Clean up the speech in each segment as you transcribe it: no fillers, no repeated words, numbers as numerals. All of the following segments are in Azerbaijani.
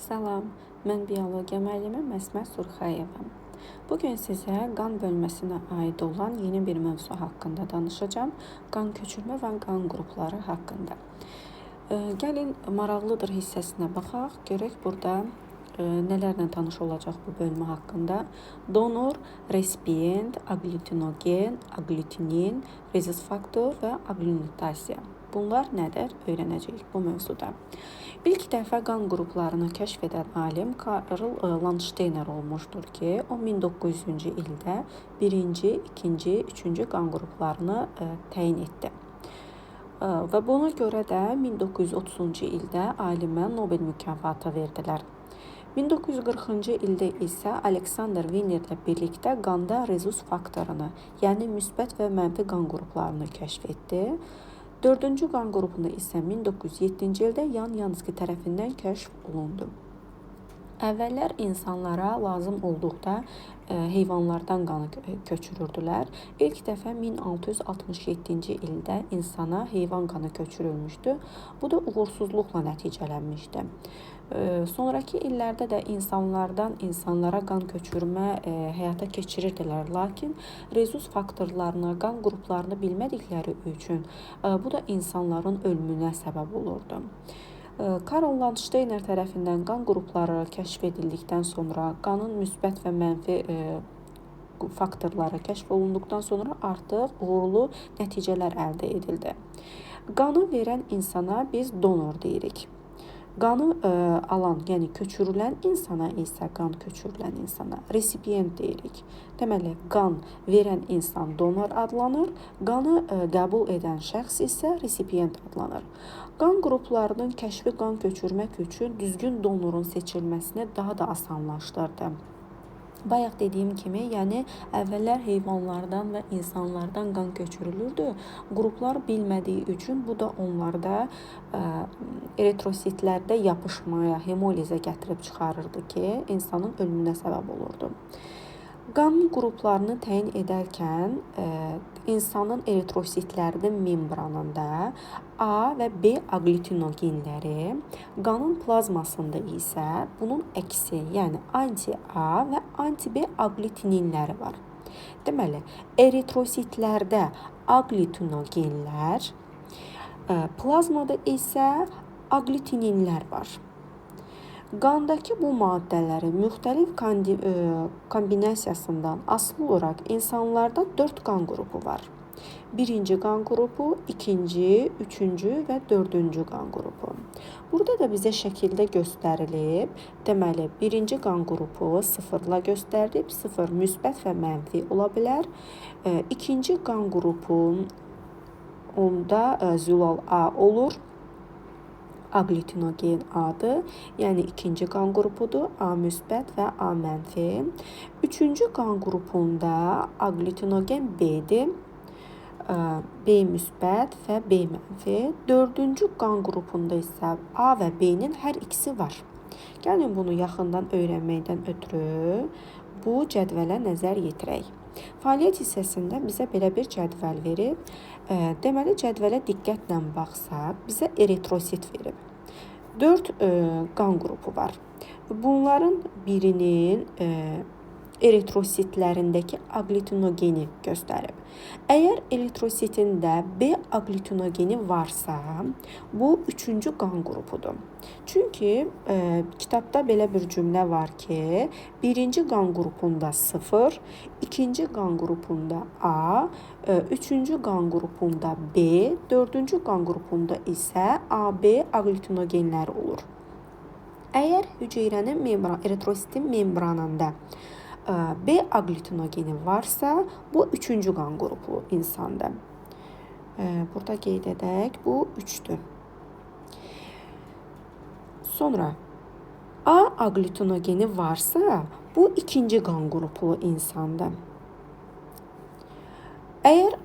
Salam, mən biologiya müəllimi Məsmə Surxayeva. Bugün sizə qan bölməsinə aid olan yeni bir mövzu haqqında danışacağım. Qan köçürmə və qan qrupları haqqında. Gəlin maraqlıdır hissəsinə baxaq. Görək burada nələrlə tanış olacaq bu bölmə haqqında. Donor, resipient, aglutinogen, aglutinin, rezis faktor və agglutasiya. Bunlar nədir? Öyrənəcəyik bu mövzuda. İlk dəfə qan qruplarını kəşf edən alim Karl Landsteiner olmuşdur ki, o 1900-cü ildə birinci, ikinci, üçüncü qan qruplarını təyin etdi. Və buna görə də 1930-cu ildə alimə Nobel mükafatı verdilər. 1940-cı ildə isə Alexander Wiener ilə birlikdə qanda rezus faktorunu, yəni müsbət və mənfi qan qruplarını kəşf etdi. Dördüncü qan qrupunu isə 1907-ci ildə Yan Yanski tərəfindən kəşf olundu. Əvvəllər insanlara lazım olduqda heyvanlardan qanı köçürürdülər. İlk dəfə 1667-ci ildə insana heyvan qanı köçürülmüşdü. Bu da uğursuzluqla nəticələnmişdi. Sonrakı illərdə də insanlardan insanlara qan köçürmə həyata keçirirdilər. Lakin rezus faktorlarını, qan qruplarını bilmədikləri üçün bu da insanların ölümünə səbəb olurdu. Karl Landsteiner tərəfindən qan qrupları kəşf edildikdən sonra, qanın müsbət və mənfi faktorları kəşf olunduqdan sonra artıq uğurlu nəticələr əldə edildi. Qanı verən insana biz donor deyirik. Qanı alan, yəni köçürülən insana isə qan köçürülən insana resipient deyirik. Deməli, qan verən insan donor adlanır, qanı qəbul edən şəxs isə resipient adlanır. Qan qruplarının kəşfi qan köçürmək üçün düzgün donorun seçilməsini daha da asanlaşdırdı. Bayaq dediyim kimi, yəni əvvəllər heyvanlardan və insanlardan qan köçürülürdü. Qruplar bilmədiyi üçün bu da onlarda eritrositlərdə yapışmaya, hemolizə gətirib çıxarırdı ki, insanın ölümünə səbəb olurdu. Qan qruplarını təyin edərkən insanın eritrositlərinin membranında A və B agglutinogenləri, qanın plazmasında isə bunun əksi, yəni anti-A və anti-B agglutininləri var. Deməli, eritrositlərdə agglutinogenlər, plazmada isə agglutininlər var. Qandakı bu maddələrin müxtəlif kombinasiyasından asılı olaraq insanlarda 4 qan qrupu var. Birinci qan qrupu, ikinci, üçüncü və dördüncü qan qrupu. Burada da bizə şəkildə göstərilib, deməli, birinci qan qrupu sıfırla göstərilib, sıfır müsbət və mənfi ola bilər. İkinci qan qrupu onda zülal A olur. Agglutinogen A'dır, yəni ikinci qan qrupudur, A müsbət və A mənfi. Üçüncü qan qrupunda agglutinogen B'dir, B müsbət və B mənfi. Dördüncü qan qrupunda isə A və B'nin hər ikisi var. Gəlin bunu yaxından öyrənməkdən ötürü bu cədvələ nəzər yetirək. Fəaliyyət hissəsində bizə belə bir cədvəl verib. Deməli, cədvələ diqqətlə baxsaq, bizə eritrosit verib. 4 qan qrupu var. Bunların birinin eritrositlərindəki agglutinogeni göstərib. Əgər eritrositində B agglutinogeni varsa, bu üçüncü qan qrupudur. Çünki kitabda belə bir cümlə var ki, birinci qan qrupunda 0, ikinci qan qrupunda A, üçüncü qan qrupunda B, dördüncü qan qrupunda isə AB agglutinogenləri olur. Əgər hüceyrənin eritrositin membranında B agglutinogeni varsa, bu üçüncü qan qrupu insanda. Burada qeyd edək, bu 3'dür. Sonra A agglutinogeni varsa, bu ikinci qan qrupu insanda. Əgər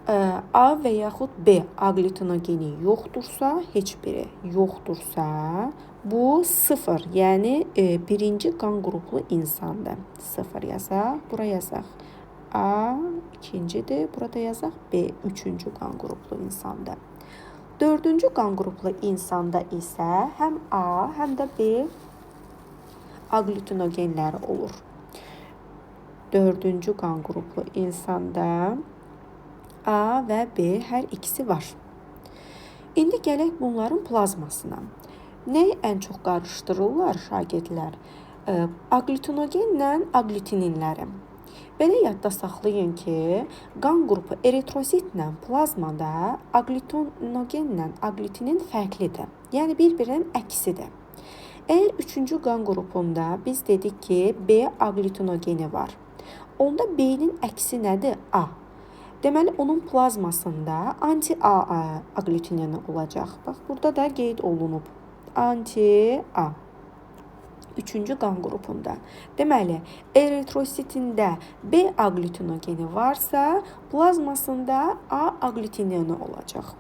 A və yaxud B agglutinogeni yoxdursa, heç biri yoxdursa, bu 0, yəni birinci qan qruplu insanda. 0 yazaq, bura yazaq. A ikincidir, burada yazaq B üçüncü qan qruplu insanda. Dördüncü qan qruplu insanda isə həm A, həm də B aqlutinogenləri olur. Dördüncü qan qrupu insanda A və B hər ikisi var. İndi gələk bunların plazmasına. Nəyi ən çox qarışdırırlar şagirdlər? Aqlutinogenlə aqlutininləri. Belə yadda saxlayın ki, qan qrupu eritrositlə plazmada aqlutinogenlə aqlutinin fərqlidir. Yəni bir-birinin əksidir. Əgər üçüncü qan qrupunda biz dedik ki, B aqlutinogeni var. Onda B-nin əksi nədir? A. Deməli, onun plazmasında anti-A aqlutinini olacaq. Bax, burada da qeyd olunub. Anti-A. Üçüncü qan qrupunda. Deməli, eritrositində B aqlutinogeni varsa, plazmasında A aqlutinini olacaq.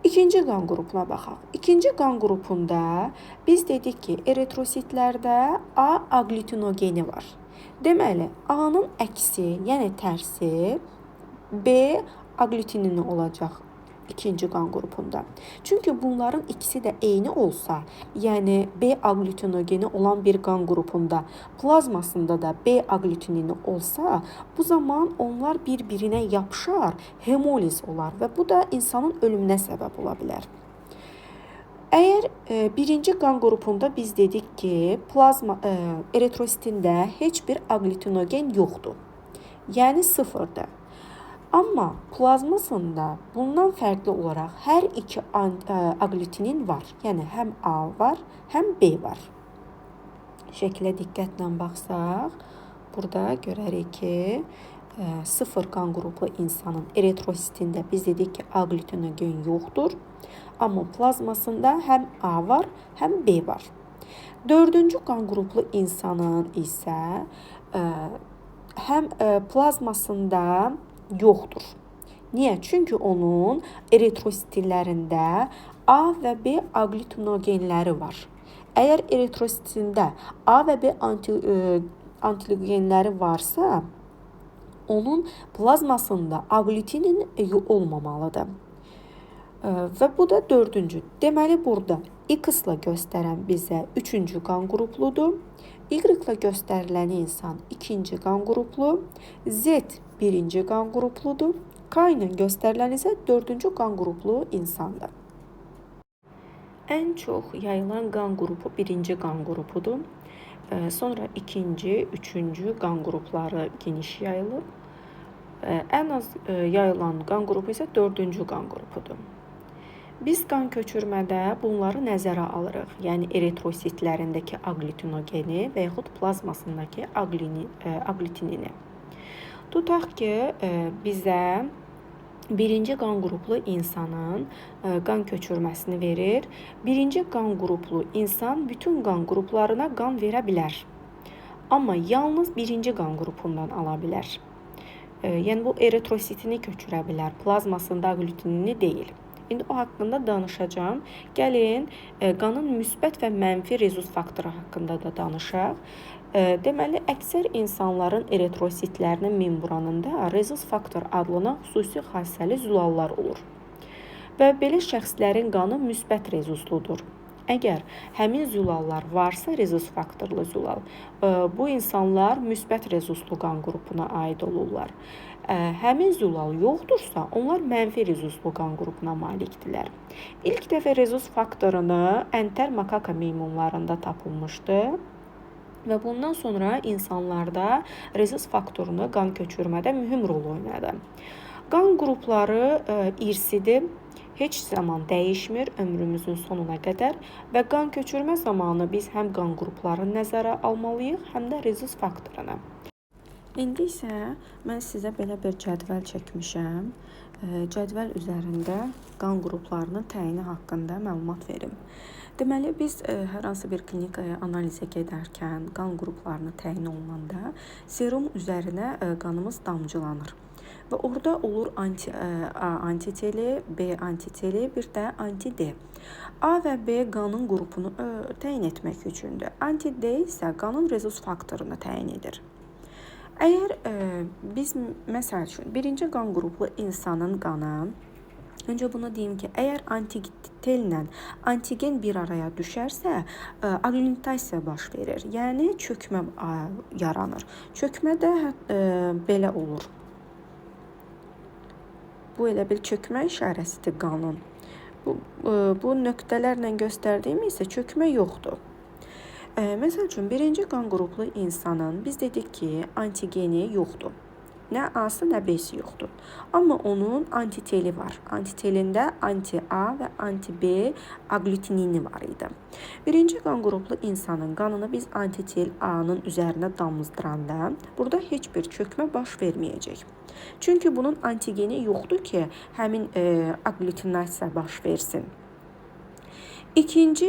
İkinci qan qrupuna baxaq. İkinci qan qrupunda biz dedik ki, eritrositlərdə A aqlutinogeni var. Deməli, A-nın əksi, yəni tərsi B aqlutinini olacaq ikinci qan qrupunda. Çünki bunların ikisi də eyni olsa, yəni B aqlutinogeni olan bir qan qrupunda plazmasında da B aqlutinini olsa, bu zaman onlar bir-birinə yapışar, hemoliz olar və bu da insanın ölümünə səbəb ola bilər. Əgər birinci qan qrupunda biz dedik ki, eritrositində heç bir aqlutinogen yoxdur. Yəni sıfırdır. Amma plazmasında bundan fərqli olaraq hər iki aqlutinin var. Yəni həm A var, həm B var. Şəklə diqqətlə baxsaq, burada görərik ki, sıfır qan qrupu insanın eritrositində biz dedik ki, aqlutinogen yoxdur. Amma plazmasında həm A var, həm B var. Dördüncü qan qruplu insanın isə həm plazmasında yoxdur. Niyə? Çünki onun eritrositlərində A və B aqlutinogenləri var. Əgər eritrositində A və B antigenləri varsa, onun plazmasında aqlutinin olmamalıdır. Və bu da dördüncü. Deməli, burada X-la göstərən bizə üçüncü qan qrupludur. Y-la göstərilən insan ikinci qan qruplu. Z birinci qan qrupludur. K ilə göstərilən isə dördüncü qan qruplu insandır. Ən çox yayılan qan qrupu birinci qan qrupudur. Sonra ikinci, üçüncü qan qrupları geniş yayılır. Ən az yayılan qan qrupu isə dördüncü qan qrupudur. Biz qan köçürmədə bunları nəzərə alırıq. Yəni eritrositlərindəki aqlutinogeni və yaxud plazmasındakı aqlutinini. Tutaq ki, bizə birinci qan qruplu insanın qan köçürməsini verir. Birinci qan qruplu insan bütün qan qruplarına qan verə bilər. Amma yalnız birinci qan qrupundan ala bilər. Yəni bu eritrositini köçürə bilər, plazmasında aqlutinini deyil. İndi o haqqında danışacağım. Gəlin, qanın müsbət və mənfi rezus faktoru haqqında da danışaq. Deməli, əksər insanların eritrositlərinin membranında rezus faktor adlanan xüsusi xassəli zülallar olur. Və belə şəxslərin qanı müsbət rezusludur. Əgər həmin zülallar varsa, rezus faktorlu zülal, bu insanlar müsbət rezuslu qan qrupuna aid olurlar. Həmin zülal yoxdursa, onlar mənfi rezuslu qan qrupuna malikdirlər. İlk dəfə rezus faktorunu əntər makaka meymunlarında tapılmışdı və bundan sonra insanlarda rezus faktorunu qan köçürmədə mühüm rol oynadı. Qan qrupları irsidir, heç zaman dəyişmir ömrümüzün sonuna qədər və qan köçürmə zamanı biz həm qan qruplarını nəzərə almalıyıq, həm də rezus faktorunu. İndi isə mən sizə belə bir cədvəl çəkmişəm. Cədvəl üzərində qan qruplarının təyini haqqında məlumat verim. Deməli, biz hər hansı bir klinikaya analizə gedərkən qan qruplarını təyin olunanda serum üzərinə qanımız damcılanır. Və orada olur A antiteli, B antiteli, bir də anti-D. A və B qanın qrupunu təyin etmək üçündür. Anti-D isə qanın rezus faktorunu təyin edir. Əgər biz, məsəl üçün, birinci qan qruplu insanın qanı Öncə bunu deyim ki, əgər antitellə antigen bir araya düşərsə, aglutasiya baş verir. Yəni çökmə yaranır. Çökmə də belə olur. Bu elə bil çökmə işarəsidir qanın. Bu nöqtələrlə göstərdiyim isə çökmə yoxdur. Məsəl üçün, birinci qan qruplu insanın biz dedik ki, antigeni yoxdur. Nə A-sı, nə B-si yoxdur. Amma onun antiteli var. Antitelində anti-A və anti-B aglutinini var idi. Birinci qan qruplu insanın qanını biz antitel A-nın üzərinə damızdıranda burada heç bir çökmə baş verməyəcək. Çünki bunun antigeni yoxdur ki, həmin aglutinasiya baş versin. İkinci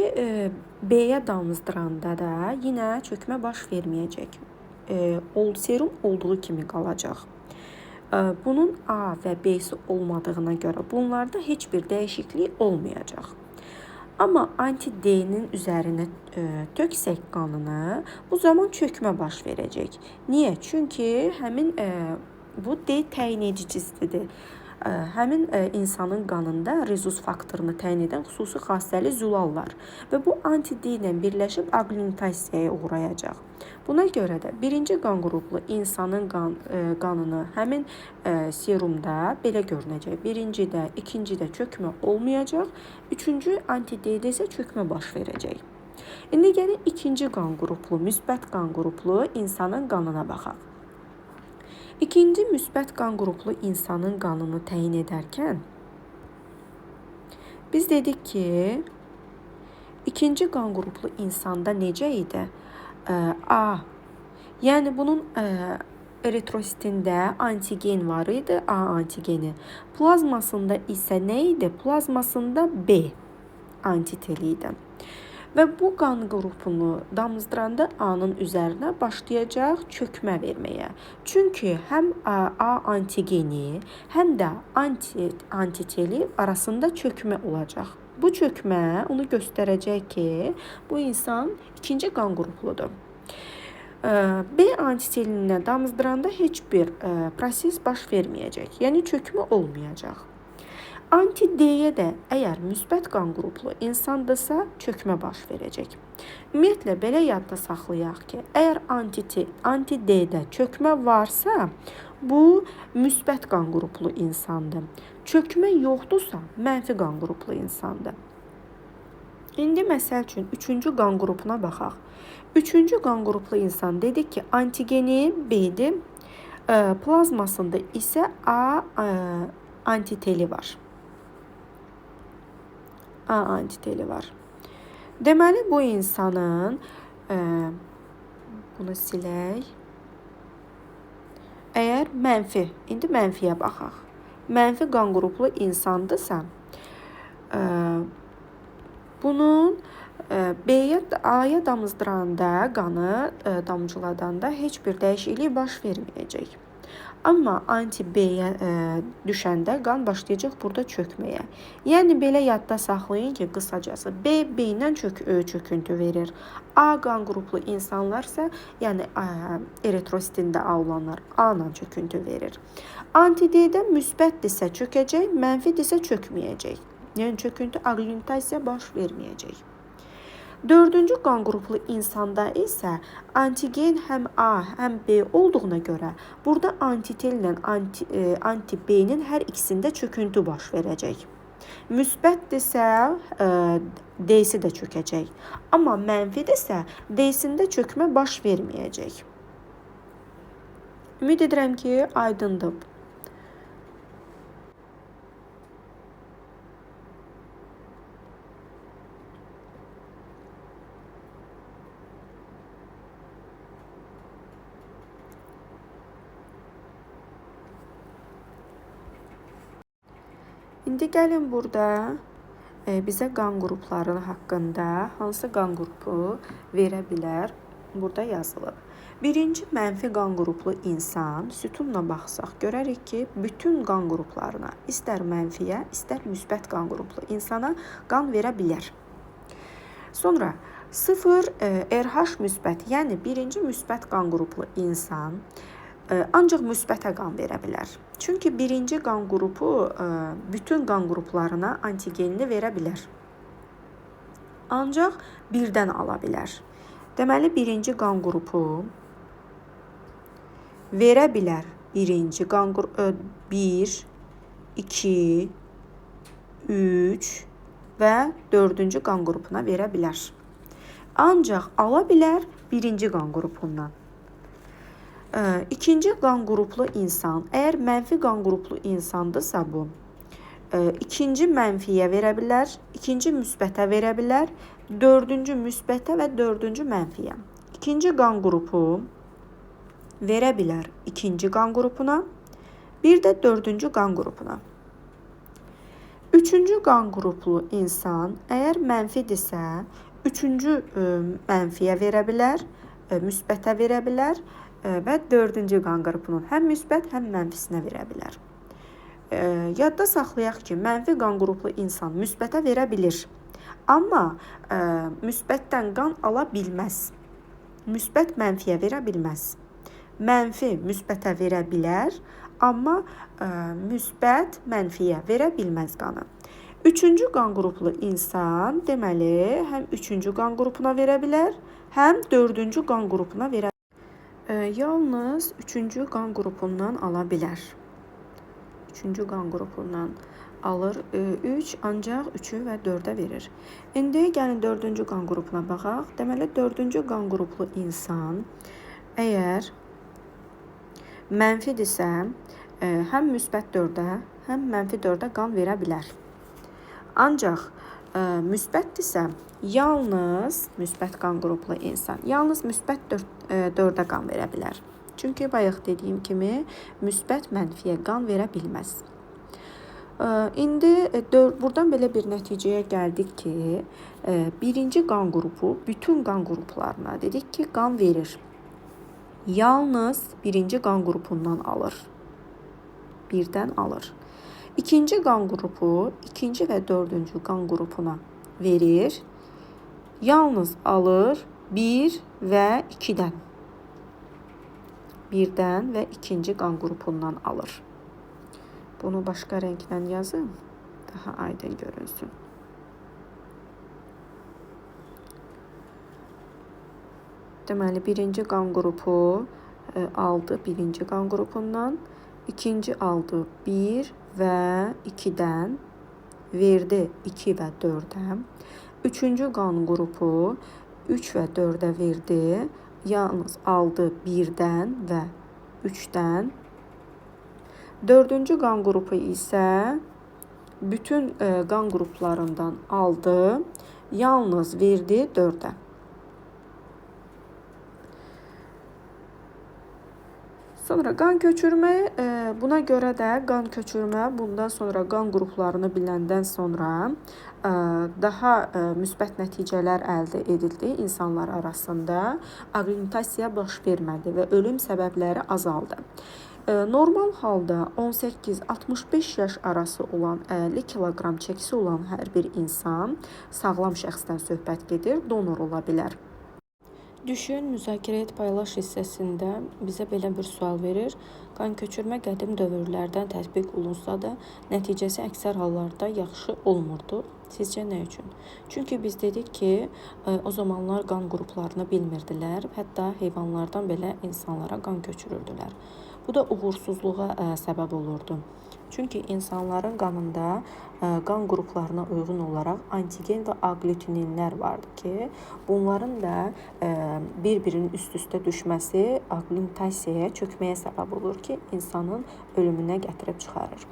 B-yə damızdıranda da yenə çökmə baş verməyəcək. Serum olduğu kimi qalacaq. Bunun A və B-si olmadığına görə bunlarda heç bir dəyişiklik olmayacaq. Amma anti-D-nin üzərinə töksək qanını, bu zaman çökmə baş verəcək. Niyə? Çünki həmin bu D təyin edicisidir. Həmin insanın qanında rezus faktorunu təyin edən xüsusi xassəli zülal var və bu anti-D ilə birləşib aglutasiyaya uğrayacaq. Buna görə də birinci qan qruplu insanın qanını həmin serumda belə görünəcək. Birincidə, ikincidə çökmə olmayacaq, üçüncü anti-D-də isə çökmə baş verəcək. İndi gəlin ikinci qan qruplu, müsbət qan qruplu insanın qanına baxaq. İkinci müsbət qan qruplu insanın qanını təyin edərkən biz dedik ki, ikinci qan qruplu insanda necə idi? A. Yəni bunun eritrositində antigen var idi, A antigeni. Plazmasında isə nə idi? Plazmasında B antiteli idi. Və bu qan qrupunu damızdıranda A-nın üzərinə başlayacaq çökmə verməyə. Çünki həm A antigeni, həm də antiteli arasında çökmə olacaq. Bu çökmə onu göstərəcək ki, bu insan ikinci qan qrupludur. B antitelinə damızdıranda heç bir proses baş verməyəcək. Yəni çökmə olmayacaq. Anti-D-yə də əgər müsbət qan qruplu insandırsa çökmə baş verəcək. Ümumiyyətlə belə yadda saxlayaq ki, əgər anti-D-də çökmə varsa, bu müsbət qan qruplu insandır. Çökmə yoxdursa, mənfi qan qruplu insandır. İndi məsəl üçün üçüncü qan qrupuna baxaq. Üçüncü qan qruplu insan dedik ki, antigeni B-dir, plazmasında isə A antiteli var. A antiteli var. Deməli bu insanın bunu silək. Əgər mənfi, indi mənfiyə baxaq. Mənfi qan qruplu insandırsa, bunun B-yə, A-ya damızdıranda, qanı damcıladanda heç bir dəyişiklik baş verməyəcək. Amma anti-B-yə düşəndə qan başlayacaq burada çökməyə. Yəni belə yadda saxlayın ki, qısacası B ilə çöküntü verir. A qan qruplu insanlarsa, yəni eritrositində A olanlar A ilə çöküntü verir. Anti-D-də müsbətdirsə çökəcək, mənfidirsə çökməyəcək. Yəni çöküntü aglutasiya baş verməyəcək. Dördüncü qan qruplu insanda isə antigen həm A, həm B olduğuna görə burada antitellə anti-B-nin hər ikisində çöküntü baş verəcək. Müsbətdirsə D-si də çökəcək. Amma mənfidirsə D-sində çökmə baş verməyəcək. Ümid edirəm ki, aydındır. İndi gəlin burada bizə qan qrupları haqqında hansı qan qrupu verə bilər? Burada yazılıb. Birinci mənfi qan qruplu insan, sütunla baxsaq görərik ki, bütün qan qruplarına, istər mənfiyə, istər müsbət qan qruplu insana qan verə bilər. Sonra 0 RH müsbət, yəni birinci müsbət qan qruplu insan ancaq müsbətə qan verə bilər. Çünki birinci qan qrupu bütün qan qruplarına antigenini verə bilər. Ancaq birdən ala bilər. Deməli, birinci qan qrupu verə bilər. Birinci qan qrupu 1, 2, 3 və 4-cü qan qrupuna verə bilər. Ancaq ala bilər birinci qan qrupundan. İkinci qan qruplu insan, əgər mənfi qan qruplu insandırsa bu, ikinci mənfiyə verə bilər, ikinci müsbətə verə bilər, dördüncü müsbətə və dördüncü mənfiyə. İkinci qan qrupu verə bilər ikinci qan qrupuna, bir də dördüncü qan qrupuna. Üçüncü qan qruplu insan, əgər mənfidirsə, üçüncü mənfiyə verə bilər, müsbətə verə bilər və dördüncü qan qrupunun həm müsbət, həm mənfisinə verə bilər. Yadda saxlayaq ki, mənfi qan qruplu insan müsbətə verə bilir. Amma müsbətdən qan ala bilməz. Müsbət mənfiyə verə bilməz. Mənfi müsbətə verə bilər, amma müsbət mənfiyə verə bilməz qanı. Üçüncü qan qruplu insan deməli həm üçüncü qan qrupuna verə bilər, həm dördüncü qan qrupuna verə bilər. Yalnız üçüncü qan qrupundan ala bilər. Üçüncü qan qrupundan alır 3, ancaq 3-ü və 4-ə verir. İndi gəlin dördüncü qan qrupuna baxaq. Deməli, dördüncü qan qruplu insan əgər mənfidirsə, həm müsbət 4-ə, həm mənfi 4-ə qan verə bilər. Ancaq müsbətdirsə, yalnız müsbət qan qruplu insan, yalnız müsbət 4-ə qan verə bilər. Çünki bayaq dediyim kimi, müsbət mənfiyə qan verə bilməz. İndi buradan belə bir nəticəyə gəldik ki, birinci qan qrupu bütün qan qruplarına dedik ki, qan verir. Yalnız birinci qan qrupundan alır. Birdən alır. İkinci qan qrupu ikinci və dördüncü qan qrupuna verir. Yalnız alır 1 və 2-dən. Birdən və ikinci qan qrupundan alır. Bunu başqa rənglə yazın, daha aydın görünsün. Deməli, birinci qan qrupu aldı birinci qan qrupundan, ikinci aldı 1 və 2-dən, verdi 2 və 4-ə. Üçüncü qan qrupu 3 və 4-ə verdi, yalnız aldı 1-dən və 3-dən. Dördüncü qan qrupu isə bütün qan qruplarından aldı, yalnız verdi 4-ə. Sonra qan köçürmə, buna görə də qan köçürmə bundan sonra qan qruplarını biləndən sonra daha müsbət nəticələr əldə edildi insanlar arasında. Aqlimitasiya baş vermədi və ölüm səbəbləri azaldı. Normal halda 18-65 yaş arası olan 50 kiloqram çəkisi olan hər bir insan sağlam şəxsdən söhbət gedir, donor ola bilər. Düşün, müzakirə et, paylaş hissəsində bizə belə bir sual verir. Qan köçürmə qədim dövrlərdən tətbiq olunsa da, nəticəsi əksər hallarda yaxşı olmurdu. Sizcə nə üçün? Çünki biz dedik ki, o zamanlar qan qruplarını bilmirdilər, hətta heyvanlardan belə insanlara qan köçürürdülər. Bu da uğursuzluğa səbəb olurdu. Çünki insanların qanında qan qruplarına uyğun olaraq antigen və aqlütininlər vardı ki, bunların da bir-birinin üst-üstə düşməsi aqlimitasiyaya, çökməyə səbəb olur ki, insanın ölümünə gətirib çıxarır.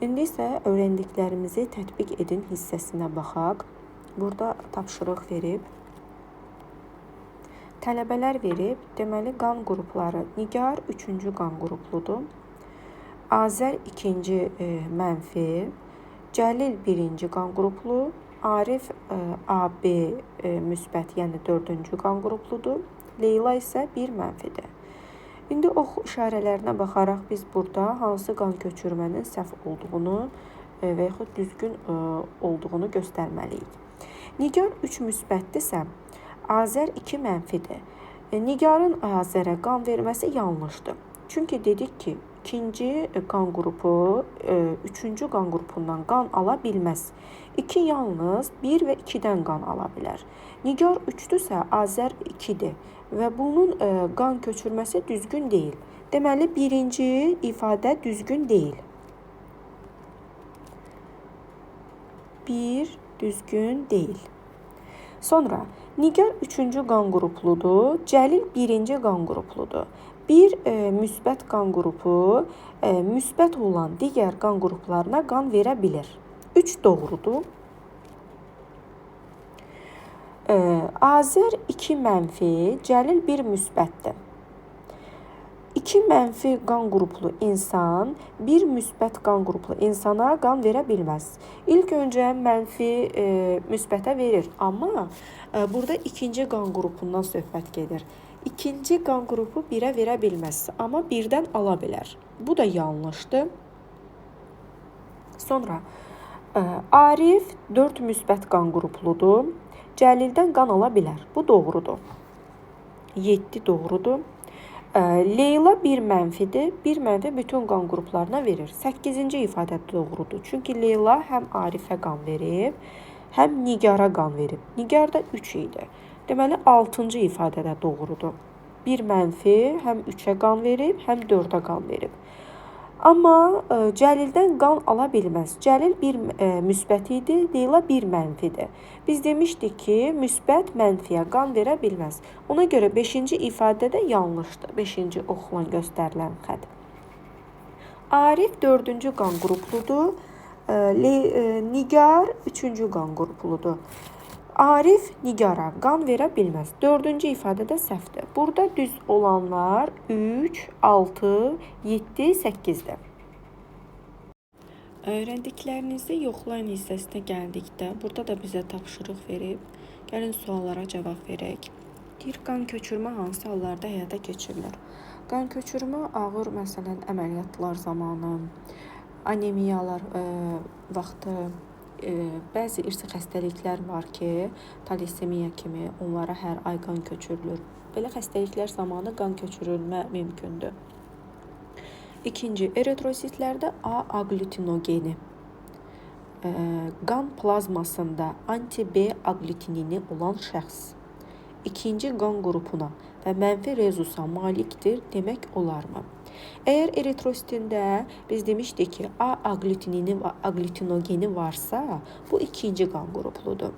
İndi isə öyrəndiklərimizi tətbiq edin hissəsinə baxaq. Burada tapşırıq verib, tələbələr verib, deməli qan qrupları Nigar 3-cü qan qrupludur. Azər 2-ci mənfi, Cəlil 1-ci qan qruplu, Arif AB müsbət, yəni 4-cü qan qrupludur. Leyla isə 1 mənfidir. İndi ox işarələrinə baxaraq biz burada hansı qan köçürmənin səhv olduğunu və yaxud düzgün olduğunu göstərməliyik. Nigar 3 müsbətdirsə, Azər 2 mənfidir. Nigarın Azərə qan verməsi yanlışdır. Çünki dedik ki, ikinci qan qrupu üçüncü qan qrupundan qan ala bilməz. 2 yalnız 1 və 2-dən qan ala bilər. Nigar 3-dürsə, Azər 2-dir və bunun qan köçürməsi düzgün deyil. Deməli, birinci ifadə düzgün deyil. 1 düzgün deyil. Sonra, Nigar 3-cü qan qrupludur, Cəlil 1-ci qan qrupludur. Bir müsbət qan qrupu müsbət olan digər qan qruplarına qan verə bilir. 3 doğrudur. Azər 2 mənfi, Cəlil 1 müsbətdir. 2 mənfi qan qruplu insan bir müsbət qan qruplu insana qan verə bilməz. İlk öncə mənfi müsbətə verir, amma burada ikinci qan qrupundan söhbət gedir. İkinci qan qrupu 1-ə verə bilməz, amma 1-dən ala bilər. Bu da yanlışdır. Sonra, Arif 4 müsbət qan qrupludur. Cəlildən qan ala bilər. Bu doğrudur. 7 doğrudur. Leyla 1 mənfidir. 1 mənfi bütün qan qruplarına verir. 8-ci ifadə doğrudur. Çünki Leyla həm Arifə qan verib, həm Nigara qan verib. Nigar da 3 idi. Deməli, 6-cı ifadə də doğrudur. 1 mənfi həm 3-ə qan verib, həm 4-ə qan verib. Amma Cəlildən qan ala bilməz. Cəlil 1 müsbət idi, Leyla 1 mənfidir. Biz demişdik ki, müsbət mənfiyə qan verə bilməz. Ona görə 5-ci ifadə də yanlışdır. 5-ci oxlan göstərilən xətt. Arif 4-cü qan qrupludur. Nigar 3-cü qan qrupludur. Arif Nigara qan verə bilməz. 4-cü ifadə də səhvdir. Burada düz olanlar 3, 6, 7, 8-dir. Öyrəndiklərinizi yoxlayın hissəsinə gəldikdə, burada da bizə tapşırıq verib. Gəlin suallara cavab verək. Deyir, qan köçürmə hansı hallarda həyata keçirilir? Qan köçürmə ağır, məsələn, əməliyyatlar zamanı, anemiyalar vaxtı, bəzi irsi xəstəliklər var ki, talisemiya kimi, onlara hər ay qan köçürülür. Belə xəstəliklər zamanı qan köçürülmə mümkündür. İkinci, eritrositlərdə A aglutinogeni, qan plazmasında anti-B aglutinini olan şəxs ikinci qan qrupuna və mənfi rezusa malikdir demək olarmı? Əgər eritrositində biz demişdik ki, A aglutinogeni varsa, bu ikinci qan qrupludur.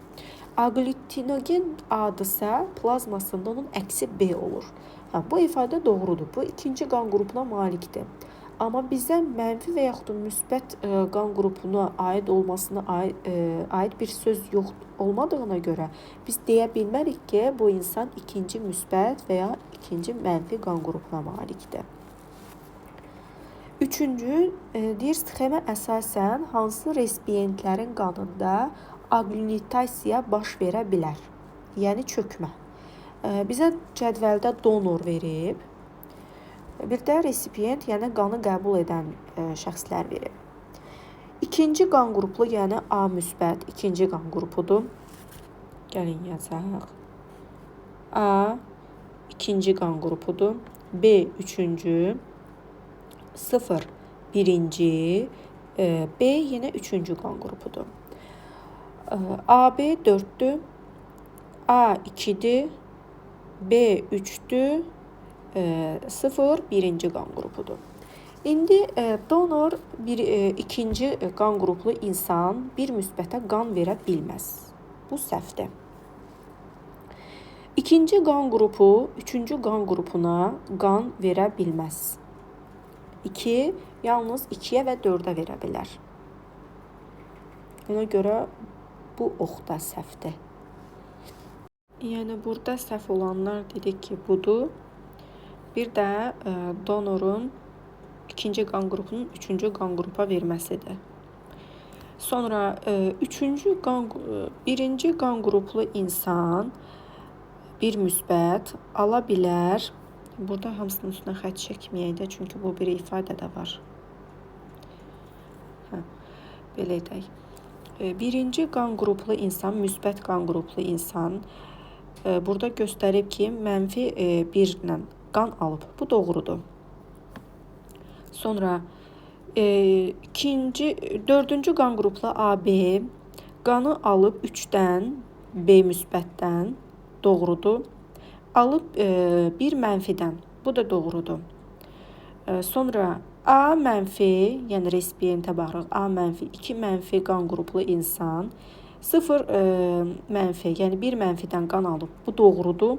Aglutinogen adısa plazmasında onun əksi B olur. Bu ifadə doğrudur. Bu ikinci qan qrupuna malikdir. Amma bizə mənfi və yaxud da müsbət qan qrupuna aid olmasına aid bir söz yox olmadığına görə biz deyə bilmərik ki, bu insan ikinci müsbət və ya ikinci mənfi qan qrupuna malikdir. Üçüncü, deyir, sxemə əsasən hansı resipiyentlərin qanında aglutasiya baş verə bilər? Yəni çökmə. Bizə cədvəldə donor verib, bir də resipiyent, yəni qanı qəbul edən şəxslər verib. İkinci qan qruplu, yəni A müsbət, ikinci qan qrupudur. Gəlin yazaq. A ikinci qan qrupudur. B üçüncü. 0 birinci, B yenə üçüncü qan qrupudur. AB 4-dür, A 2-dir, B 3-dür, 0 birinci qan qrupudur. İndi donor ikinci qan qruplu insan bir müsbətə qan verə bilməz. Bu səhvdir. İkinci qan qrupu üçüncü qan qrupuna qan verə bilməz. 2 yalnız 2-yə və 4-ə verə bilər. Ona görə bu ox da səhvdir. Yəni burada səhv olanlar dedik ki, budur. Bir də donorun ikinci qan qrupunun üçüncü qan qrupa verməsidir. Sonra birinci qan qruplu insan bir müsbət ala bilər. Burada hamısının üstünə xətt çəkməyək də, çünki bu bir ifadə də var. Belə edək. Birinci qan qruplu insan, müsbət qan qruplu insan burada göstərib ki, mənfi 1 ilə qan alıb. Bu doğrudur. Sonra dördüncü qan qruplu AB qanı alıb 3-dən B müsbətdən doğrudur. Alıb 1 mənfidən. Bu da doğrudur. Sonra A mənfi, yəni resipiyentə baxırıq. A mənfi, 2 mənfi qan qruplu insan 0 mənfi, yəni 1 mənfidən qan alıb. Bu doğrudur.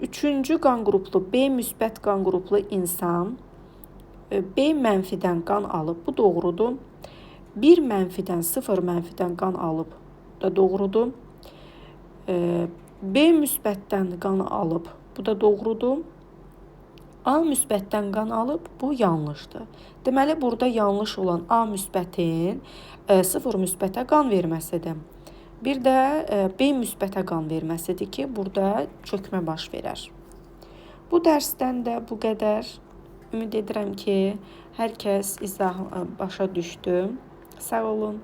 Üçüncü qan qruplu B müsbət qan qruplu insan B mənfidən qan alıb. Bu doğrudur. 1 mənfidən 0 mənfidən qan alıb. Bu da doğrudur. B müsbətdən qan alıb. Bu da doğrudur. A müsbətdən qan alıb, bu yanlışdır. Deməli, burada yanlış olan A müsbətin 0 müsbətə qan verməsidir. Bir də B müsbətə qan verməsidir ki, burada çökmə baş verər. Bu dərsdən də bu qədər. Ümid edirəm ki, hər kəs izah başa düşdü. Sağ olun.